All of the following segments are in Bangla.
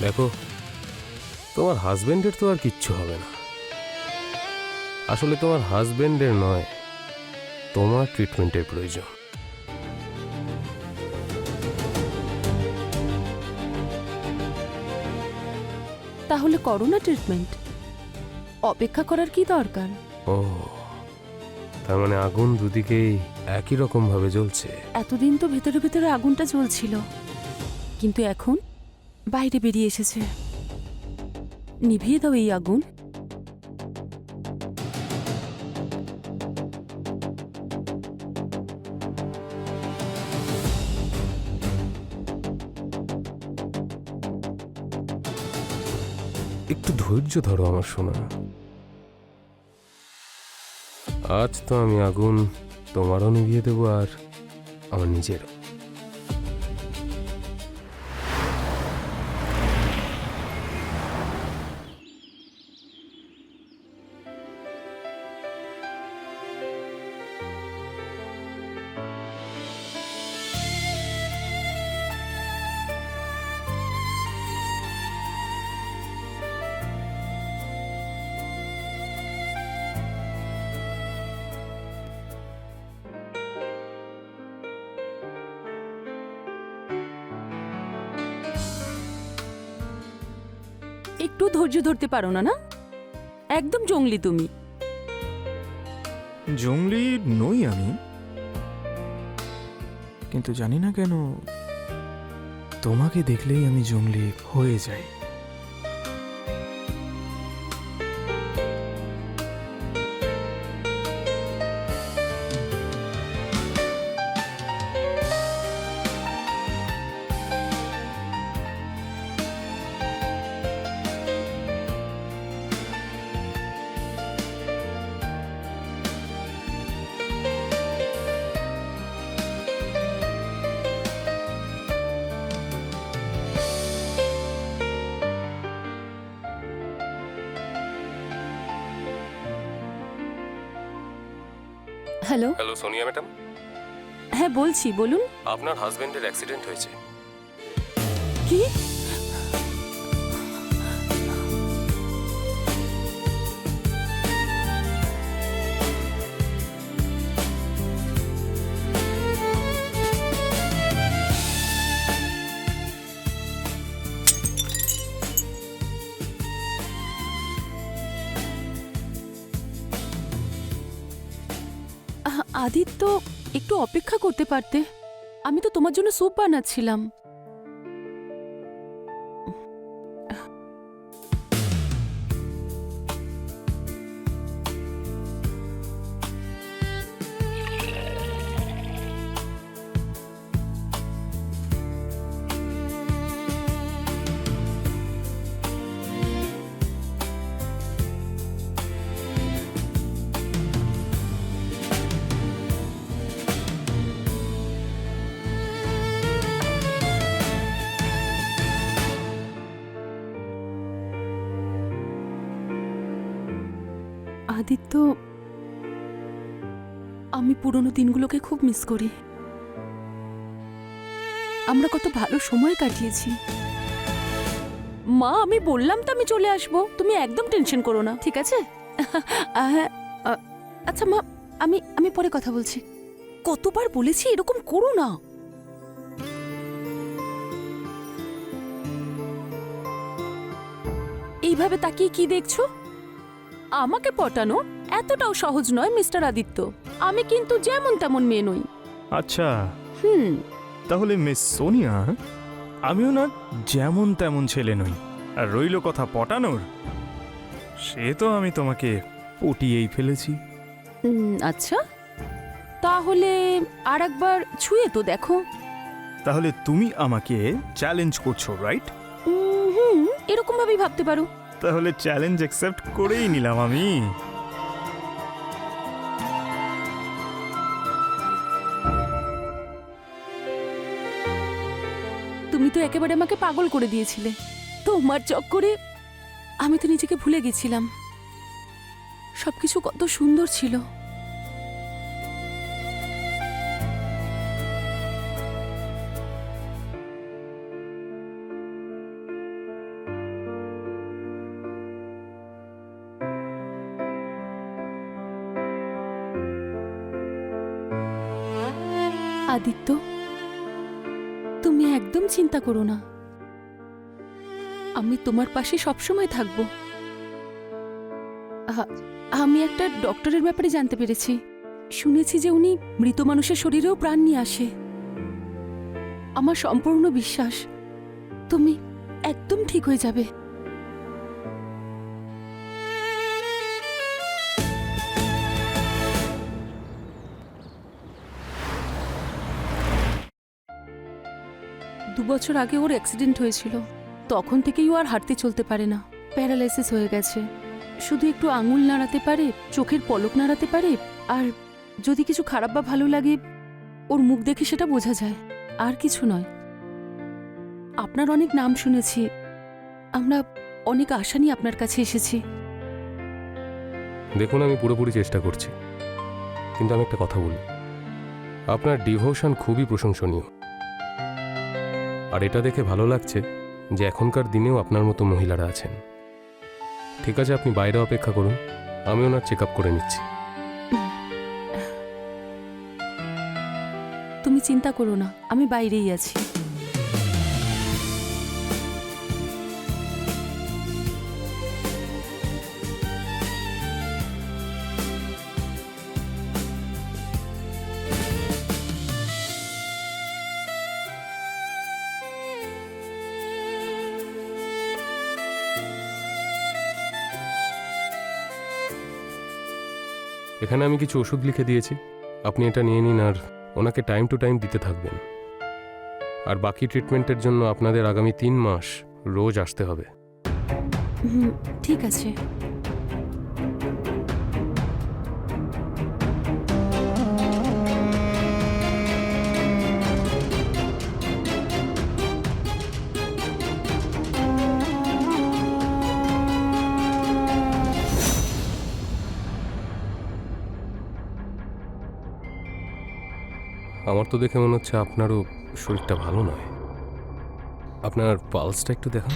দেখো, তোমার হাজবেন্ডের তো আর কিচ্ছু হবে না। আসলে তোমার হাজবেন্ডের নয়, তোমার ট্রিটমেন্টের প্রয়োজন। তাহলে করো না ট্রিটমেন্ট, অপেক্ষা করার কি দরকার? ও, তার মানে আগুন দুদিকেই একই রকম ভাবে জ্বলছে। এতদিন তো ভেতরে ভেতরে আগুনটা জ্বলছিল, কিন্তু এখন বাইরে বেরিয়ে এসেছে। নিভিয়ে দাও এই আগুন। একটু ধৈর্য ধরো আমার সোনা। আজ তো আমি আগুন তোমারও নিভিয়ে দেবো, আর আমার নিজেরও। একটু ধৈর্য ধরতে পারো না? না, একদম জঙ্গলি তুমি। জঙ্গলি নই আমি, কিন্তু জানি না কেন তোমাকে দেখলেই আমি জঙ্গলি হয়ে যাই। হ্যালো। হ্যালো সোনিয়া ম্যাডাম, হ্যাঁ বলছি, বলুন। আপনার হাজবেন্ডের অ্যাক্সিডেন্ট হয়েছে। কি? আদিত্য, একটু অপেক্ষা করতে পারতে। আমি তো তোমার জন্য স্যুপ বানাচ্ছিলাম। আদিত্য, আমি পুরনো দিনগুলোকে খুব মিস করি। আমরা কত ভালো সময় কাটিয়েছি। মা, আমি বললাম তো আমি চলে আসবো, তুমি একদম টেনশন করো না, ঠিক আছে? হ্যাঁ, আচ্ছা মা, আমি আমি পরে কথা বলছি। কতবার বলেছি এরকম করো না। এইভাবে তাকিয়ে কি দেখছো? আমাকে পটানো এতটাও সহজ নয় মিস্টার আদিত্য। আমি কিন্তু যেমন তেমন মেয়ে নই। আচ্ছা, হুম। তাহলে মিস সোনিয়া, আমিও না যেমন তেমন ছেলে নই। আর রইল কথা পটানোর, সে তো আমি তোমাকে পটিয়েই ফেলেছি। আচ্ছা, তাহলে আর একবার ছুঁয়ে তো দেখো। তাহলে তুমি আমাকে চ্যালেঞ্জ করছো, রাইট? হুম, এরকম ভাবেই ভাবতে পারো। তাহলে চ্যালেঞ্জ অ্যাকসেপ্ট করেই নিলাম আমি। তুমি তো একেবারে আমাকে পাগল করে দিয়েছিলে। তোমার চক্করে আমি তো নিজেকে ভুলে গেছিলাম। সবকিছু কত সুন্দর ছিল। আদিত্য, তুমি একদম চিন্তা করো না, আমি তোমার পাশে সবসময় থাকব। আমি একটা ডক্টরের ব্যাপারে জানতে পেরেছি, শুনেছি যে উনি মৃত মানুষের শরীরেও প্রাণ নিয়ে আসে। আমার সম্পূর্ণ বিশ্বাস তুমি একদম ঠিক হয়ে যাবে। দুবছর আগে ওর অ্যাক্সিডেন্ট হয়েছিল, তখন থেকেই ও আর হাঁটতে চলতে পারে না, প্যারালাইসিস হয়ে গেছে। শুধু একটু আঙুল নাড়াতে পারে, চোখের পলক নাড়াতে পারে, আর যদি কিছু খারাপ বা ভালো লাগে ওর মুখ দেখে সেটা বোঝা যায়, আর কিছু নয়। আপনার অনেক নাম শুনেছি, আমরা অনেক আশা নিয়ে আপনার কাছে এসেছি। দেখুন, আমি পুরোপুরি চেষ্টা করছি, কিন্তু আমি একটা কথা বলি, আপনার ডিভোশন খুবই প্রশংসনীয়। আর এটা দেখে ভালো লাগছে যে এখনকার দিনেও আপনার মতো মহিলারা আছেন। ঠিক আছে, আপনি বাইরে অপেক্ষা করুন, আমি ওনার চেক আপ করে নিচ্ছি। তুমি চিন্তা করো না, আমি বাইরেই আছি। এখানে আমি কিছু ওষুধ লিখে দিয়েছি, আপনি এটা নিয়ে নিন আর ওনাকে টাইম টু টাইম দিতে থাকবেন। আর বাকি ট্রিটমেন্টের জন্য আপনাদের আগামী 3 মাস রোজ আসতে হবে। ঠিক আছে। আমার তো দেখে মনে হচ্ছে আপনারও শরীরটা ভালো নয়। আপনার পালসটা একটু দেখান।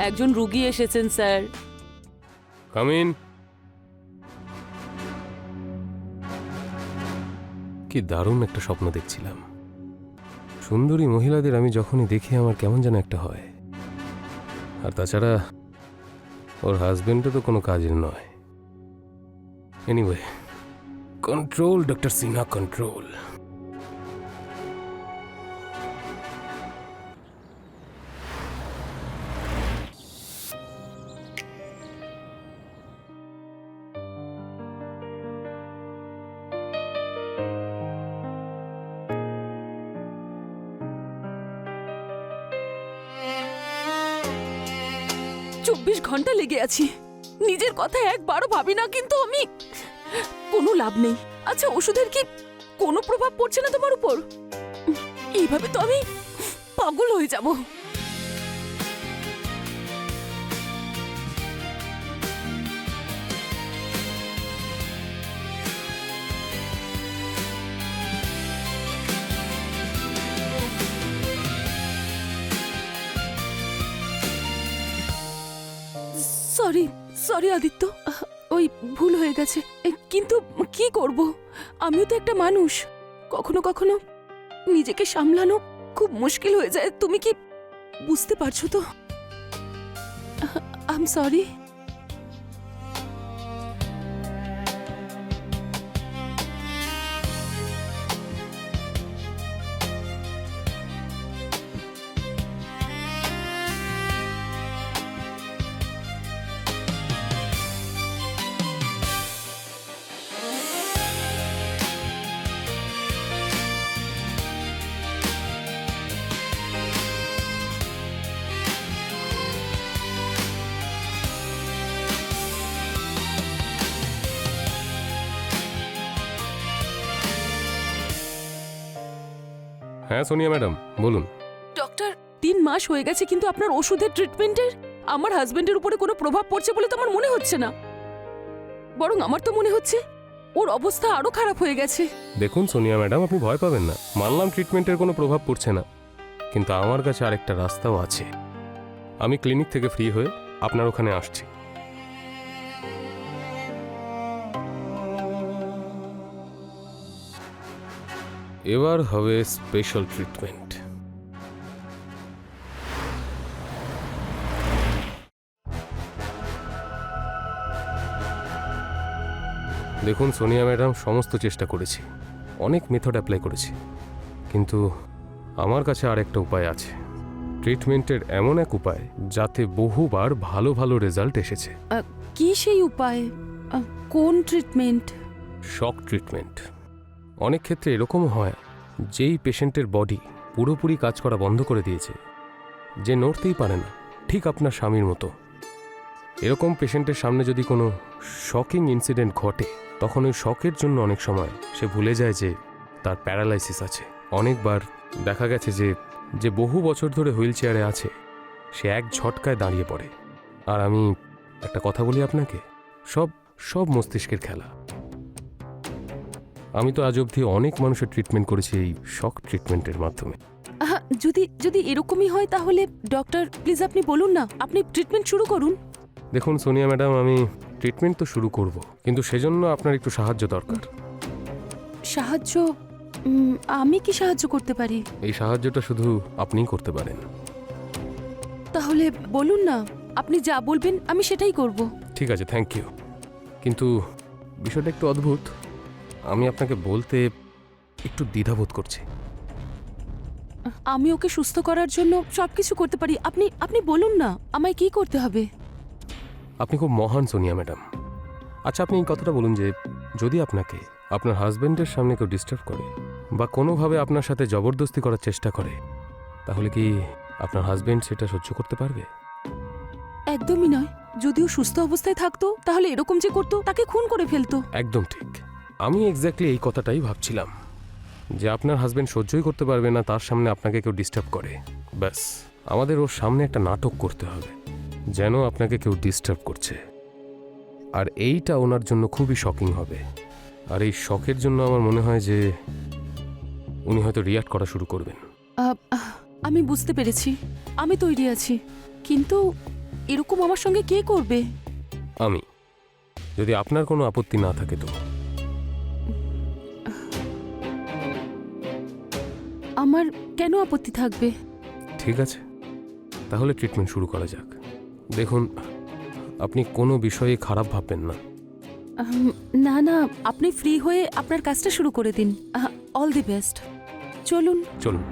একজন রোগী এসেছেন স্যার। Come in. কি দারুণ একটা স্বপ্ন দেখছিলাম। সুন্দরী মহিলাদের আমি যখনই দেখি আমার কেমন যেন একটা হয়। আর তাছাড়া ওর হাজবেন্ডও তো কোনো কাজের নয়। Anyway, control doctor Sinha, control. চব্বিশ ঘন্টা লেগে আছি, নিজের কথা একবারও ভাবি না, কিন্তু আমি কোনো লাভ নেই। আচ্ছা, ওষুধের কি কোনো প্রভাব পড়ছে না তোমার উপর? এইভাবে তো আমি পাগল হয়ে যাব। সরি সরি আদিত্য, ওই ভুল হয়ে গেছে। কিন্তু কি করব, আমিও তো একটা মানুষ, কখনো কখনো নিজেকে সামলানো খুব মুশকিল হয়ে যায়। তুমি কি বুঝতে পারছো তো? I am sorry. হ্যাঁ সোনিয়া ম্যাডাম, বলুন। ডক্টর, 3 মাস হয়ে গেছে, কিন্তু আপনার ওষুধের ট্রিটমেন্টের আমার হাজবেন্ডের উপরে কোনো প্রভাব পড়ছে বলে তো আমার মনে হচ্ছে না। বরং আমার তো মনে হচ্ছে ওর অবস্থা আরো খারাপ হয়ে গেছে। দেখুন সোনিয়া ম্যাডাম, আপনি ভয় পাবেন না। মানলাম ট্রিটমেন্টের কোনো প্রভাব পড়ছে না, কিন্তু আমার কাছে আরেকটা রাস্তাও আছে। আমি ক্লিনিক থেকে ফ্রি হয়ে আপনার ওখানে আসছি। এবার হবে স্পেশাল ট্রিটমেন্ট। দেখুন সোনিয়া ম্যাডাম, সমস্ত চেষ্টা করেছি, অনেক মেথড অ্যাপ্লাই করেছি, কিন্তু আমার কাছে আরেকটা উপায় আছে। ট্রিটমেন্টের এমন এক উপায় যাতে বহুবার ভালো ভালো রেজাল্ট এসেছে। কি সেই উপায়? কোন ট্রিটমেন্ট? শক ট্রিটমেন্ট। অনেক ক্ষেত্রে এরকমও হয়, যেই পেশেন্টের বডি পুরোপুরি কাজ করা বন্ধ করে দিয়েছে, যে নড়তেই পারে না, ঠিক আপনার স্বামীর মতো। এরকম পেশেন্টের সামনে যদি কোনো শকিং ইনসিডেন্ট ঘটে, তখন ওই শকের জন্য অনেক সময় সে ভুলে যায় যে তার প্যারালাইসিস আছে। অনেকবার দেখা গেছে যে যে বহু বছর ধরে হুইল চেয়ারে আছে, সে এক ঝটকায় দাঁড়িয়ে পড়ে। আর আমি একটা কথা বলি আপনাকে, সব সব মস্তিষ্কের খেলা। আমি তো আজ অবধি অনেক মানুষের ট্রিটমেন্ট করেছি এই শক ট্রিটমেন্টের মাধ্যমে। যদি যদি এরকমই হয় তাহলে ডক্টর প্লিজ আপনি বলুন না, আপনি ট্রিটমেন্ট শুরু করুন। দেখুন সোনিয়া ম্যাডাম, আমি ট্রিটমেন্ট তো শুরু করব, কিন্তু সেজন্য আপনার একটু সাহায্য দরকার। সাহায্য? আমি কি সাহায্য করতে পারি? এই সাহায্যটা শুধু আপনিই করতে পারেন। তাহলে বলুন না, আপনি যা বলবেন আমি সেটাই করব। ঠিক আছে, থ্যাংক ইউ। কিন্তু বিষয়টা একটু অদ্ভুত। আমি আপনাকে বলতে একটু দ্বিধাবোধ করছি। আমি ওকে সুস্থ করার জন্য সবকিছু করতে পারি, আপনি আপনি বলুন না আমায় কি করতে হবে। আপনি খুব মহান সোনিয়া ম্যাডাম। আচ্ছা, আপনি এই কথাটা বলুন যে যদি আপনাকে আপনার হাজব্যান্ডের সামনে কেউ ডিস্টার্ব করে বা কোনোভাবে আপনার সাথে জবরদস্তি করার চেষ্টা করে, তাহলে কি আপনার হাজব্যান্ড সেটা সহ্য করতে পারবে? একদমই নয়। যদিও সুস্থ অবস্থায় থাকতো তাহলে এরকম যে করতো, তাকে খুন করে ফেলতো। একদম ঠিক। আমি এক্স্যাক্টলি এই কথাটাই ভাবছিলাম, যে আপনার হাজব্যান্ড সহ্যই করতে পারবে না তার সামনে আপনাকে কেউ ডিস্টার্ব করে। ব্যাস, আমাদের ওর সামনে একটা নাটক করতে হবে যেন আপনাকে কেউ ডিস্টার্ব করছে। আর এইটা ওনার জন্য খুবই শকিং হবে। আর এই শকের জন্য আমার মনে হয় যে উনি হয়তো রিয়াক্ট করা শুরু করবেন। আমি বুঝতে পেরেছি, আমি তৈরি আছি, কিন্তু এরকম আমার সঙ্গে কে করবে? আমি, যদি আপনার কোনো আপত্তি না থাকে তো। আমার কেন আপত্তি থাকবে? ঠিক আছে, তাহলে ট্রিটমেন্ট শুরু করা যাক। দেখুন, আপনি কোনো বিষয়ে খারাপ ভাববেন না। না না, আপনি ফ্রি হয়ে আপনার কাজটা শুরু করে দিন। All the best. চলুন চলুন।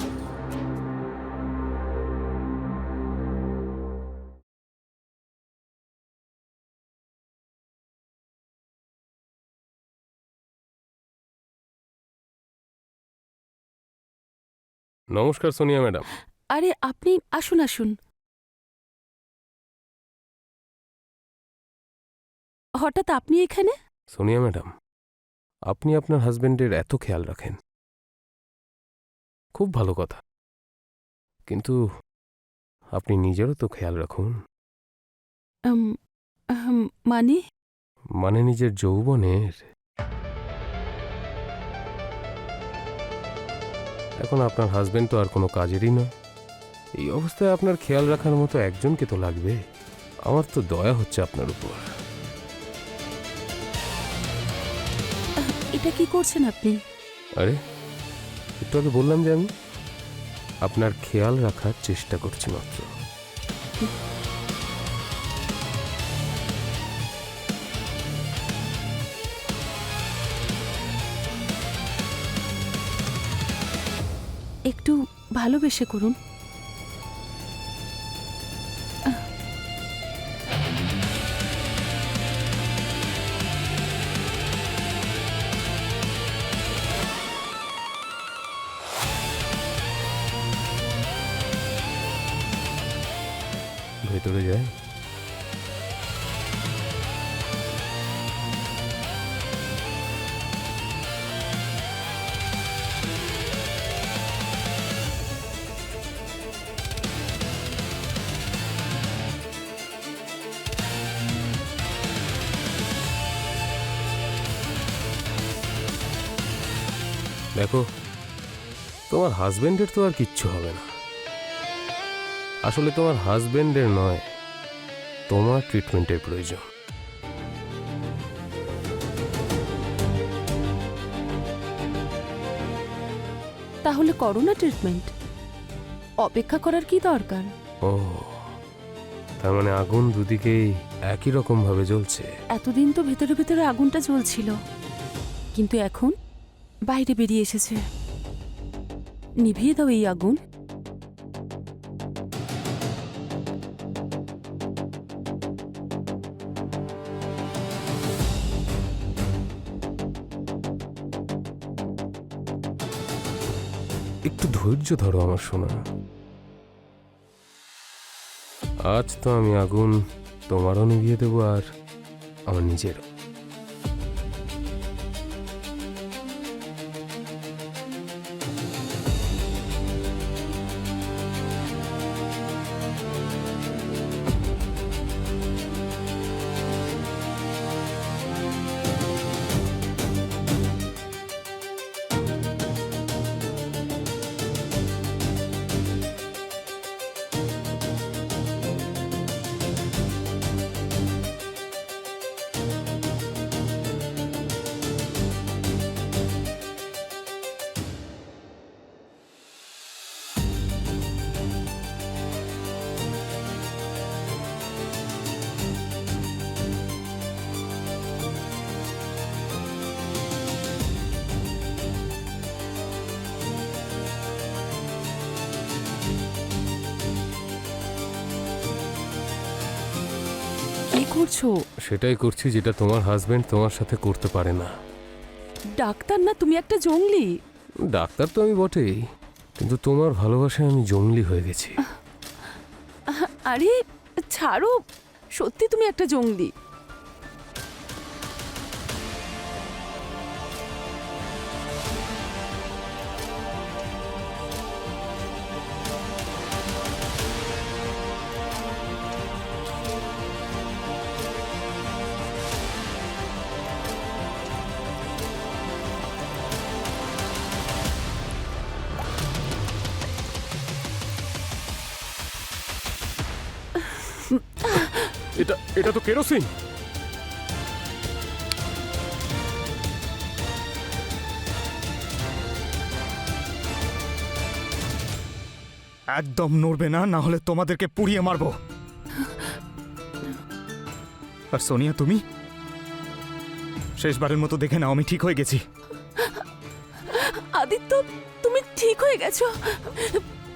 নমস্কার সোনিয়া ম্যাডাম। আরে আপনি আসুন আসুন। হঠাৎ আপনি এখানে? সোনিয়া ম্যাডাম, আপনি আপনার হাজবেন্ডের এত খেয়াল রাখেন, খুব ভালো কথা, কিন্তু আপনি নিজেরও তো খেয়াল রাখুন। উম, মানে? মানে নিজের যৌবনের। এখন আপনার হাজবেন্ড তো আর কোনো কাজেরই নয়। এই অবস্থায় আপনার খেয়াল রাখার মতো একজনকে তো লাগবে। আমার তো দয়া হচ্ছে আপনার উপর। এটা কি করছেন আপনি? আরে, একটু আগে বললাম যে আমি আপনার খেয়াল রাখার চেষ্টা করছি মাত্র। একটু ভালোবেসে করুন। ভেতরে যায়। দেখো, তোমার হাজবেন্ডের তো আর কিচ্ছু হবে না। আসলে তোমার হাজবেন্ডের নয়, তোমার ট্রিটমেন্টের প্রয়োজন। তাহলে করো না ট্রিটমেন্ট, অপেক্ষা করার কি দরকার? ও, তার মানে আগুন দুদিকেই একই রকম ভাবে জ্বলছে। এতদিন তো ভেতরে ভেতরে আগুনটা জ্বলছিল, কিন্তু এখন বাইরে বেরিয়ে এসেছে। নিভিয়ে দাও এই আগুন। একটু ধৈর্য ধরো আমার সোনা। আজ তো আমি আগুন তোমারও নিভিয়ে দেবো, আর আমার নিজেরও। কি করছো? সেটাই করছি যেটা তোমার হাজবেন্ড তোমার সাথে করতে পারে না। ডাক্তার না, তুমি একটা জঙ্গলি। ডাক্তার তো আমি বটেই, কিন্তু তোমার ভালোবাসায় আমি জঙ্গলি হয়ে গেছি। আরে ছাড়ো, সত্যি তুমি একটা জঙ্গলি। এটা তো কেরোসিন। একদম নড়বে না, না হলে তোমাদেরকে পুড়িয়ে মারবো। আর সোনিয়া, তুমি শেষবারের মতো দেখে নাও, আমি ঠিক হয়ে গেছি। আদিত্য, তুমি ঠিক হয়ে গেছো।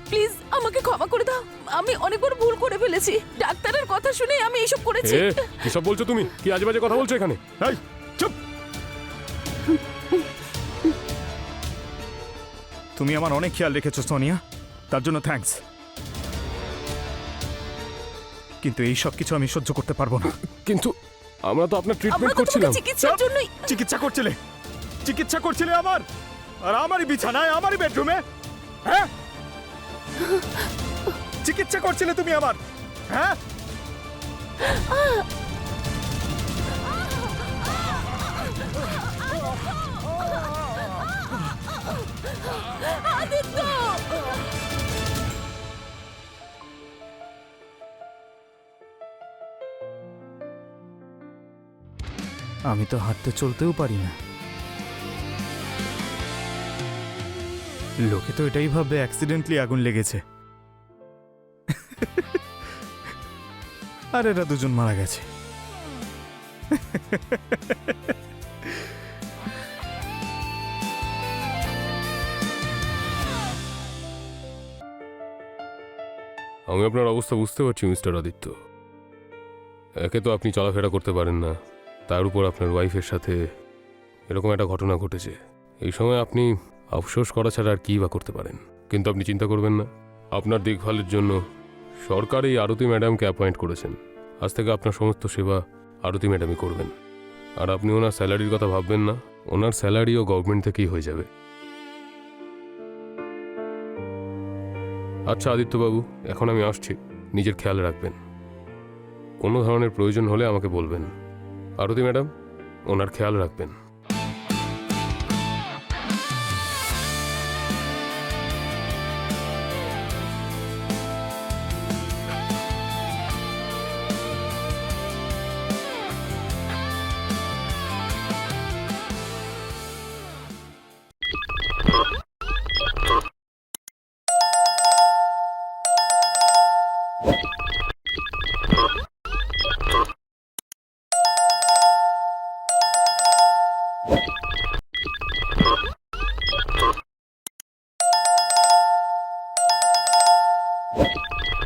প্লিজ আমাকে ক্ষমা করে দাও, আমি অনেকবার ভুল করে ফেলেছি। ডাক্তারের কথা শুনে আমি এসব করেছি। কি সব বলছো তুমি? কি আজে বাজে কথা বলছো এখানে? এই, চুপ! তুমি আমার অনেক খেয়াল রেখেছো সোনিয়া, তার জন্য থ্যাঙ্কস। কিন্তু এই সব কিছু আমি সহ্য করতে পারবো না। কিন্তু আমরা তো আপনার আমরা ট্রিটমেন্ট তো তোমাকে করছিলাম। চিকিৎসার জন্যই। চিকিৎসা করছিলে আমার, আর আমারই বিছানায়, আমারই বেডরুমে। হ্যাঁ, চিকিৎসা করছিলে তুমি আমার। হ্যাঁ, আদিত্য, আমি তো হাঁটতে চলতেও পারি না। লোকে তো এটাই ভাববে অ্যাক্সিডেন্টলি আগুন লেগেছে। আর এরা দুজন মারা গেছে। আমি আপনার অবস্থা বুঝতে পারছি মিস্টার আদিত্য। একে তো আপনি চলাফেরা করতে পারেন না, তার উপর আপনার ওয়াইফের সাথে এরকম একটা ঘটনা ঘটেছে। এই সময় আপনি আফসোস করা ছাড়া আর কী বা করতে পারেন। কিন্তু আপনি চিন্তা করবেন না, আপনার দেখভালের জন্য সরকার এই আরতি ম্যাডামকে অ্যাপয়েন্ট করেছেন। আজ থেকে আপনার সমস্ত সেবা আরতি ম্যাডামই করবেন। আর আপনি ওনার স্যালারির কথা ভাববেন না, ওনার স্যালারিও গভর্নমেন্ট থেকেই হয়ে যাবে। আচ্ছা আদিত্যবাবু, এখন আমি আসছি। নিজের খেয়াল রাখবেন, কোনো ধরনের প্রয়োজন হলে আমাকে বলবেন। আরতি ম্যাডাম, ওনার খেয়াল রাখবেন।